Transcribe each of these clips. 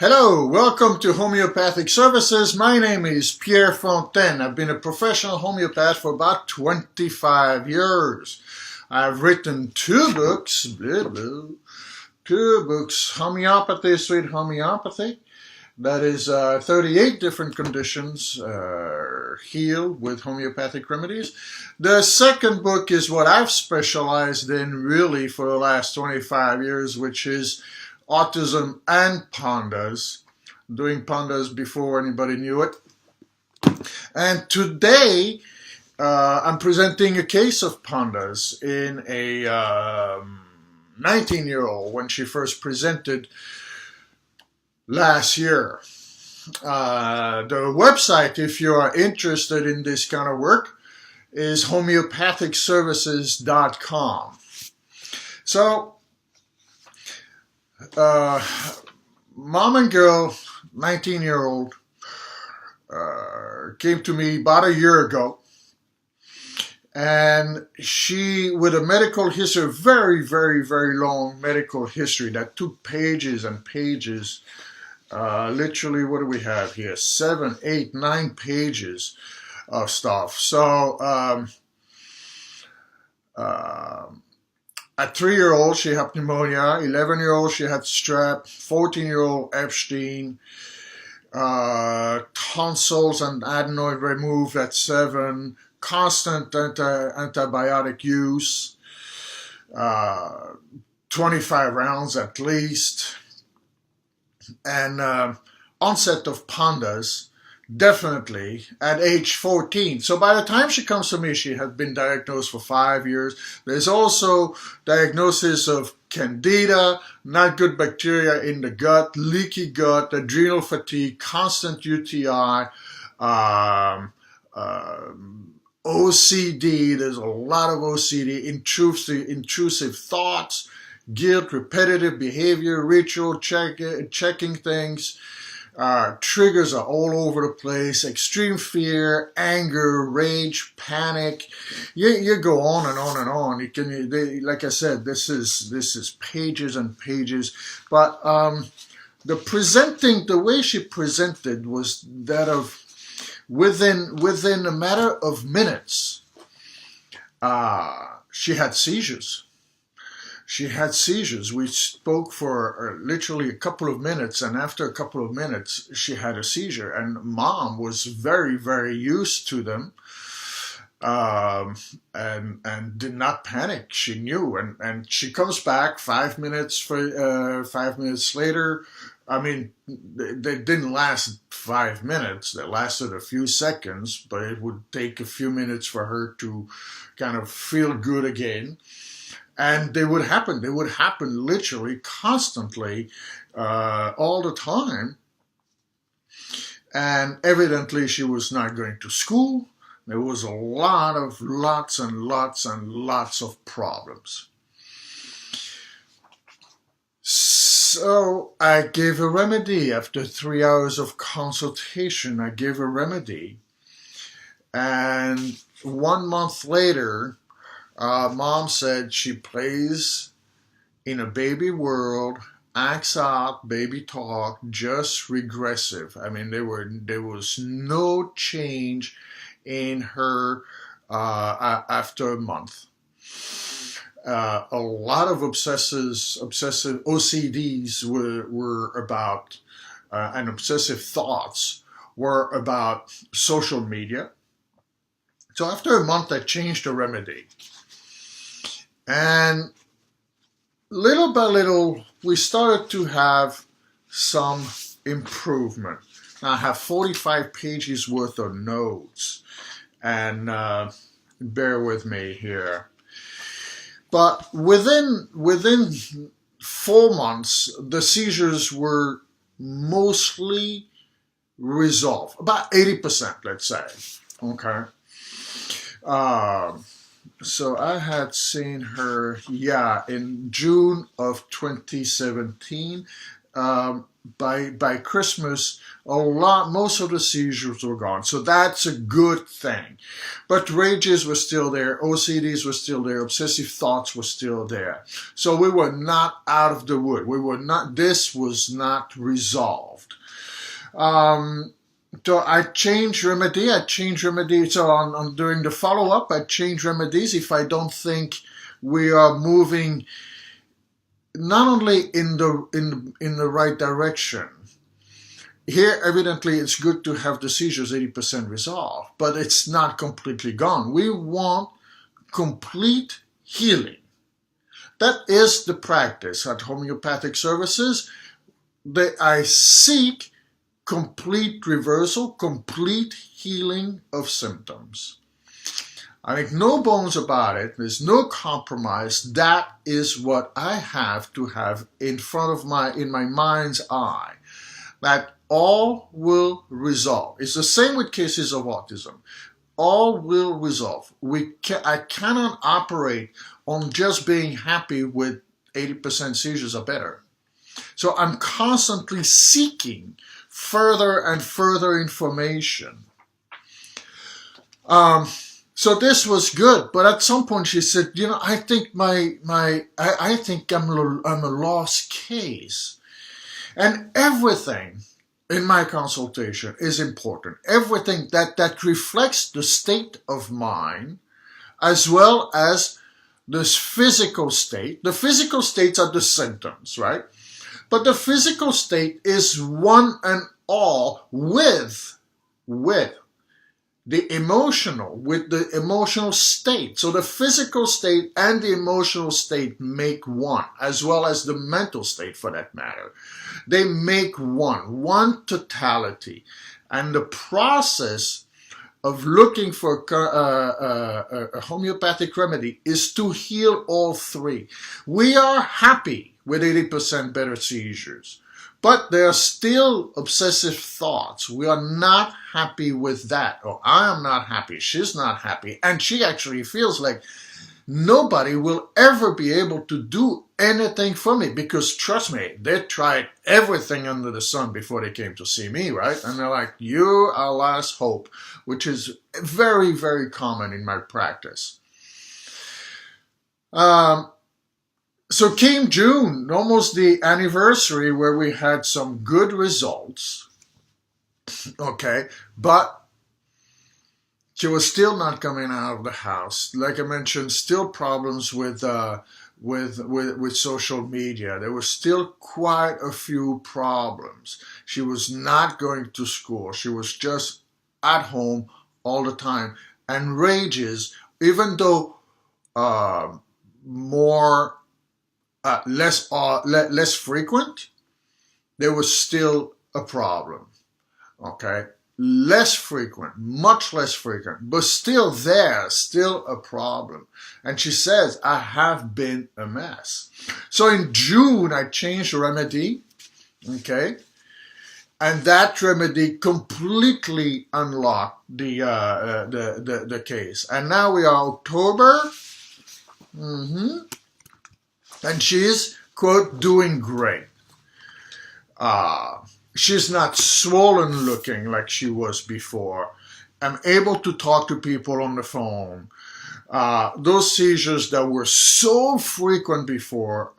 Hello, welcome to Homeopathic Services. My name is Pierre Fontaine. I've been a professional homeopath for about 25 years. I've written two books, Homeopathy, Sweet Homeopathic. That is 38 different conditions healed with homeopathic remedies. The second book is what I've specialized in really for the last 25 years, which is autism and Pandas, doing Pandas before anybody knew it. And today I'm presenting a case of Pandas in a 19-year-old when she first presented last year. The website, if you are interested in this kind of work, is homeopathicservices.com. So, mom and girl, 19-year-old, came to me about a year ago, and she, with a medical history, very long medical history that took pages and pages, literally, what do we have here? 7, 8, 9 pages of stuff. So, at 3-year-old, she had pneumonia. 11-year-old, she had strep. 14-year-old, Epstein. Tonsils and adenoid removed at 7. Constant antibiotic use. 25 rounds at least. And onset of Pandas, definitely at age 14. So by the time she comes to me, she had been diagnosed for 5 years. There's also diagnosis of Candida, not good bacteria in the gut, leaky gut, adrenal fatigue, constant UTI, OCD. There's a lot of OCD, intrusive thoughts, guilt, repetitive behavior, ritual, checking things. Triggers are all over the place. Extreme fear, anger, rage, panic. You go on and on and on. You can, like I said, this is pages and pages. But the way she presented was that of within a matter of minutes, she had seizures. She had seizures. We spoke for literally a couple of minutes, and after a couple of minutes, she had a seizure. And mom was very used to them, and did not panic. She knew, and she comes back 5 minutes 5 minutes later. I mean, they didn't last 5 minutes. They lasted a few seconds, but it would take a few minutes for her to kind of feel good again. And they would happen literally constantly, all the time. And evidently she was not going to school. There was lots and lots of problems. So I gave a remedy. After 3 hours of consultation, I gave a remedy. And 1 month later, mom said she plays in a baby world, acts out, baby talk, just regressive. I mean, there was no change in her after a month. A lot of obsessive OCDs were about, and obsessive thoughts were about social media. So after a month, I changed the remedy. And little by little, we started to have some improvement. Now I have 45 pages worth of notes, and bear with me here. But within 4 months, the seizures were mostly resolved, about 80%, let's say. Okay. So I had seen her, in June of 2017. by Christmas, most of the seizures were gone. So that's a good thing. But rages were still there, OCDs were still there, obsessive thoughts were still there. So we were not out of the wood. This was not resolved. So I changed remedy. So on during the follow-up, I change remedies if I don't think we are moving not only in the right direction. Here, evidently, it's good to have the seizures 80% resolved, but it's not completely gone. We want complete healing. That is the practice at Homeopathic Services. I seek complete reversal, complete healing of symptoms. I make no bones about it. There's no compromise. That is what I have to have in my mind's eye. That all will resolve. It's the same with cases of autism. All will resolve. I cannot operate on just being happy with 80% seizures or better. So I'm constantly seeking further and further information. So this was good, but at some point she said, I think I think I'm a lost case, and everything in my consultation is important. Everything that reflects the state of mind, as well as this physical state. The physical states are the symptoms, right? But the physical state is one and all with the emotional state. So the physical state and the emotional state make one, as well as the mental state for that matter. They make one totality. And the process of looking for a homeopathic remedy is to heal all three. We are happy with 80% better seizures, but there are still obsessive thoughts. We are not happy with that. Or I am not happy. She's not happy. And she actually feels like nobody will ever be able to do anything for me, because trust me, they tried everything under the sun before they came to see me, right? And they're like, you're our last hope, which is very, very common in my practice. So came June, almost the anniversary where we had some good results, okay, but she was still not coming out of the house. Like I mentioned, still problems with social media. There were still quite a few problems. She was not going to school. She was just at home all the time. And rages, even though less frequent, there was still a problem. Okay? Less frequent, much less frequent, but still there, still a problem. And she says, I have been a mess. So in June, I changed the remedy, okay? And that remedy completely unlocked the case. And now we are October, and she's, quote, doing great. She's not swollen looking like she was before. I'm able to talk to people on the phone. Those seizures that were so frequent before,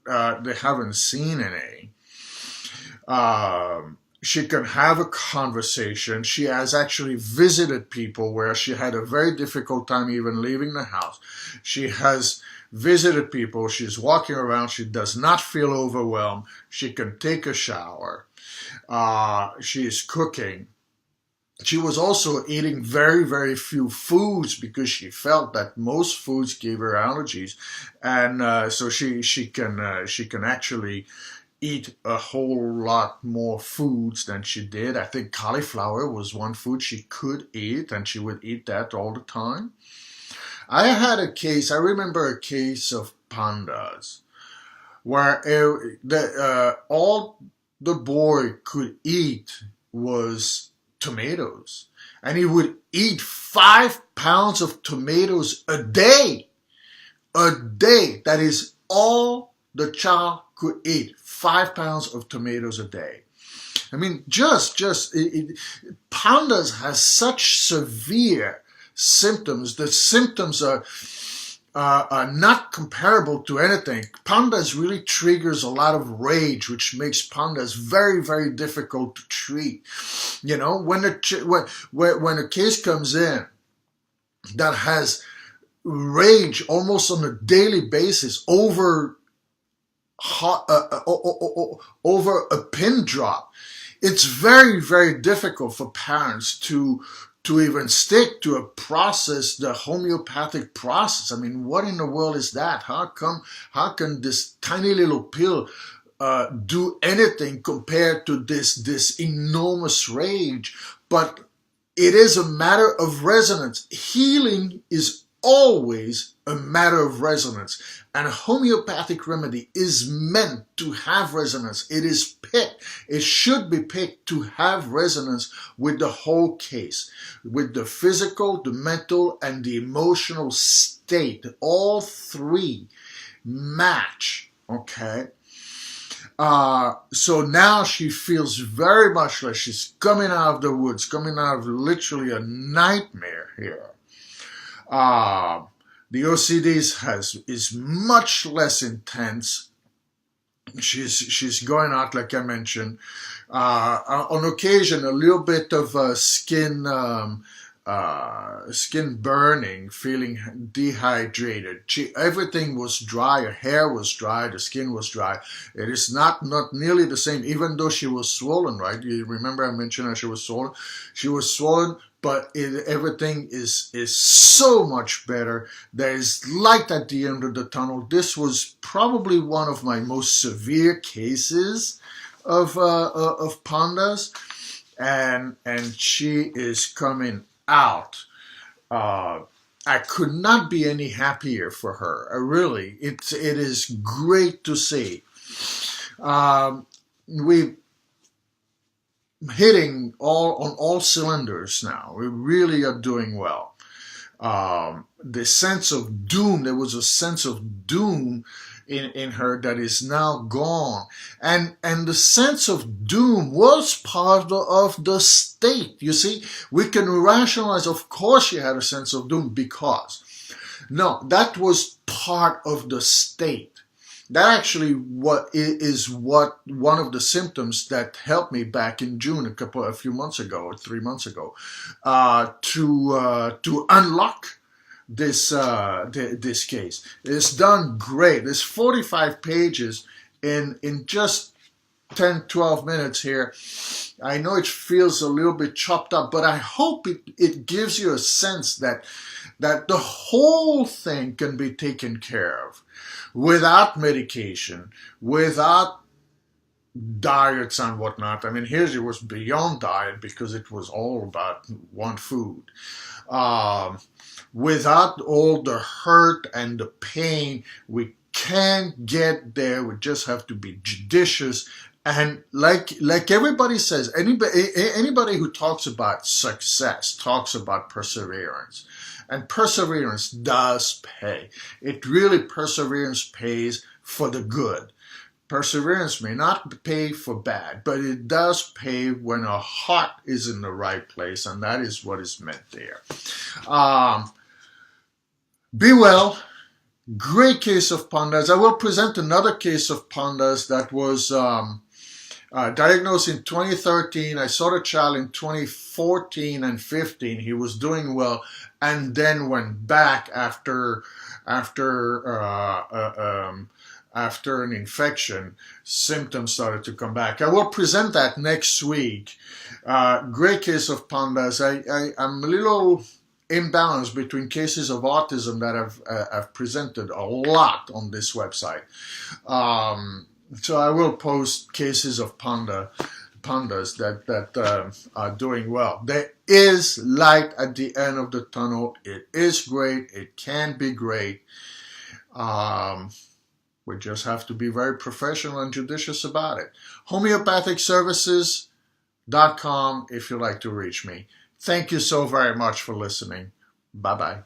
they haven't seen any. She can have a conversation. She has actually visited people where she had a very difficult time even leaving the house. She has visited people. She's walking around. She does not feel overwhelmed. She can take a shower. She is cooking. She was also eating very, very few foods because she felt that most foods gave her allergies, and so she can actually eat a whole lot more foods than she did. I think cauliflower was one food she could eat, and she would eat that all the time. I remember a case of Pandas where all the boy could eat was tomatoes. And he would eat 5 pounds of tomatoes a day. A day. That is all the child could eat 5 pounds of tomatoes a day. I mean, Pandas has such severe symptoms. The symptoms are not comparable to anything. Pandas really triggers a lot of rage, which makes Pandas very, very difficult to treat. You know, when a case comes in that has rage almost on a daily basis over a pin drop, it's very, very difficult for parents to even stick to a process, the homeopathic process. I mean, what in the world is that? How can this tiny little pill do anything compared to this enormous rage? But it is a matter of resonance. Healing is always a matter of resonance. And a homeopathic remedy is meant to have resonance. It is picked. It should be picked to have resonance with the whole case, with the physical, the mental, and the emotional state. All three match, okay? So now she feels very much like she's coming out of the woods, coming out of literally a nightmare here. The OCD is much less intense. She's going out, like I mentioned. On occasion, a little bit of skin burning, feeling dehydrated. Everything was dry. Her hair was dry. The skin was dry. It is not nearly the same, even though she was swollen, right? You remember I mentioned how she was swollen? She was swollen, but everything is so much better. There is light at the end of the tunnel. This was probably one of my most severe cases of Pandas, and she is coming out. I could not be any happier for her. Really, it is great to see. We hitting on all cylinders now. We really are doing well. The sense of doom, there was a sense of doom in her that is now gone. And the sense of doom was part of the state. You see, we can rationalize, of course she had a sense of doom because. No, that was part of the state. That actually one of the symptoms that helped me back in June a few months ago or 3 months ago to unlock this case. It's done great. There's 45 pages in just 10-12 minutes here. I know it feels a little bit chopped up, but I hope it gives you a sense that the whole thing can be taken care of without medication, without diets and whatnot. I mean, here's it was beyond diet because it was all about one food. Without all the hurt and the pain, we can't get there. We just have to be judicious. And like everybody says, anybody who talks about success talks about perseverance. And perseverance does pay. It really, perseverance pays for the good. Perseverance may not pay for bad, but it does pay when a heart is in the right place, and that is what is meant there. Be well. Great case of Pandas. I will present another case of Pandas that was diagnosed in 2013. I saw the child in 2014 and 15. He was doing well, and then went back after an infection. Symptoms started to come back. I will present that next week. Great case of Pandas. I'm a little imbalanced between cases of autism that I've presented a lot on this website. So I will post cases of Pandas that are doing well. There is light at the end of the tunnel. It is great. It can be great. We just have to be very professional and judicious about it. Homeopathicservices.com if you'd like to reach me. Thank you so very much for listening. Bye-bye.